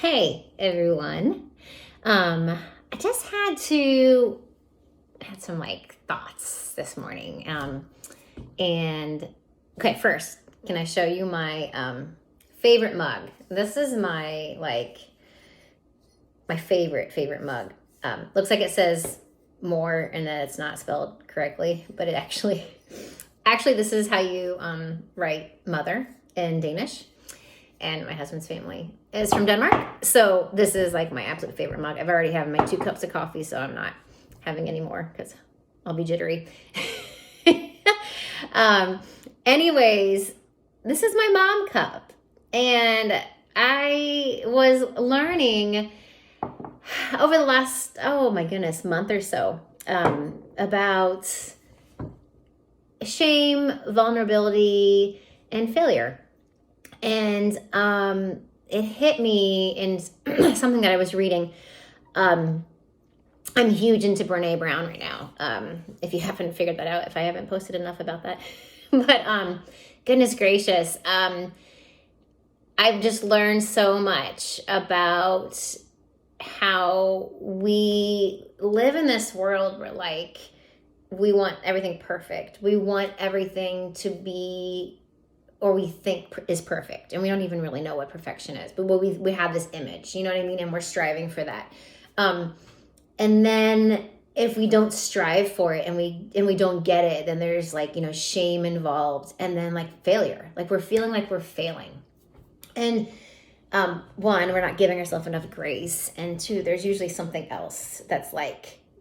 Hey everyone. I just had some thoughts this morning. And okay, first, can I show you my favorite mug? This is my favorite mug. Looks like it says more and that it's not spelled correctly, but it actually this is how you write mother in Danish. And my husband's family is from Denmark. So this is like my absolute favorite mug. I've already had my 2 cups of coffee, so I'm not having any more because I'll be jittery. Anyways, this is my mom cup. And I was learning over the last, oh my goodness, month or so about shame, vulnerability, and failure. And it hit me in something that I was reading. I'm huge into Brene Brown right now. If you haven't figured that out, if I haven't posted enough about that. But goodness gracious, I've just learned so much about how we live in this world where we want everything perfect. We want everything to be, or we think is perfect, and we don't even really know what perfection is, but we have this image, you know what I mean? And we're striving for that. And then if we don't strive for it and we don't get it, then there's shame involved, and then failure. We're feeling like we're failing. And one, we're not giving ourselves enough grace. And two, there's usually something else that's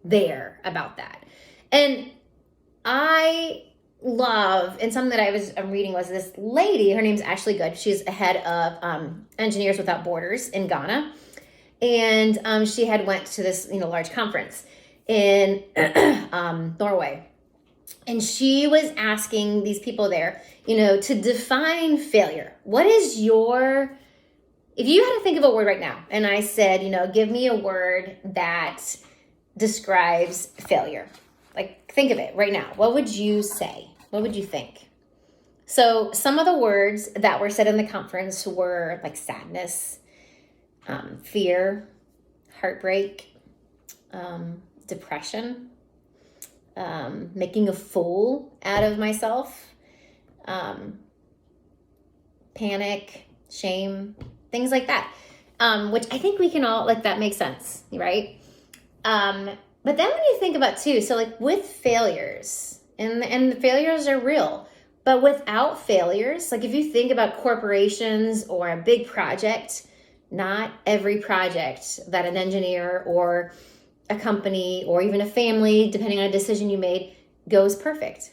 there about that. And I love, and something that I'm reading was this lady, her name's Ashley Good. She's a head of Engineers Without Borders in Ghana. And she had went to this, large conference in Norway. And she was asking these people there, to define failure. What is if you had to think of a word right now, and I said, give me a word that describes failure. Think of it right now. What would you say? What would you think? So some of the words that were said in the conference were sadness, fear, heartbreak, depression, making a fool out of myself, panic, shame, things like that, which I think we can all, that makes sense, right? But then when you think about too, so with failures, and the failures are real, but without failures, if you think about corporations or a big project, not every project that an engineer or a company or even a family, depending on a decision you made, goes perfect.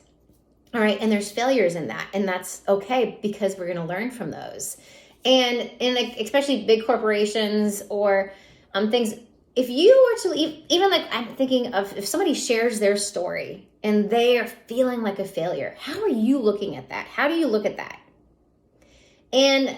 All right, and there's failures in that, and that's okay because we're going to learn from those. And especially big corporations or things. If you were to even I'm thinking of if somebody shares their story and they are feeling like a failure, how are you looking at that? How do you look at that? And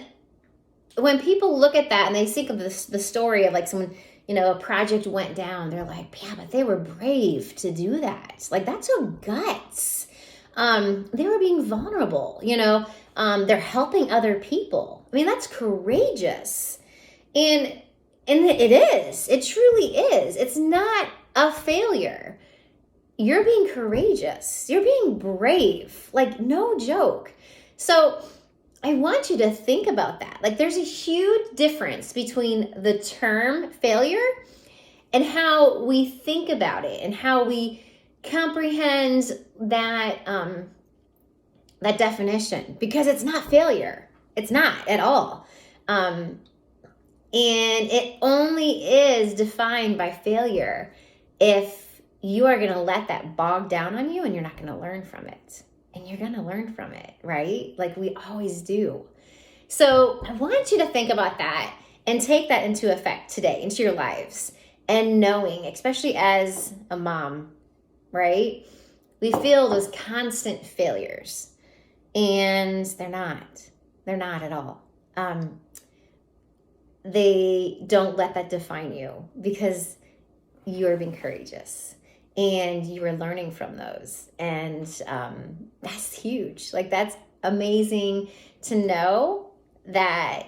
when people look at that and they think of the story of someone, a project went down, they're like, yeah, but they were brave to do that. That's your guts. They were being vulnerable, they're helping other people. I mean, that's courageous. And it truly is. It's not a failure. You're being courageous. You're being brave. No joke. So I want you to think about that. There's a huge difference between the term failure and how we think about it and how we comprehend that, that definition, because it's not failure. It's not at all. And it only is defined by failure if you are going to let that bog down on you and you're not going to learn from it. And you're going to learn from it, right? We always do. So I want you to think about that and take that into effect today, into your lives. And knowing, especially as a mom, right? We feel those constant failures. And they're not. They're not at all. They don't let that define you because you're being courageous and you are learning from those. And that's huge. That's amazing to know that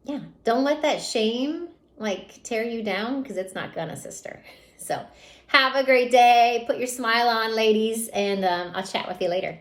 yeah, don't let that shame like tear you down, because it's not gonna, sister. So have a great day. Put your smile on, ladies, and I'll chat with you later.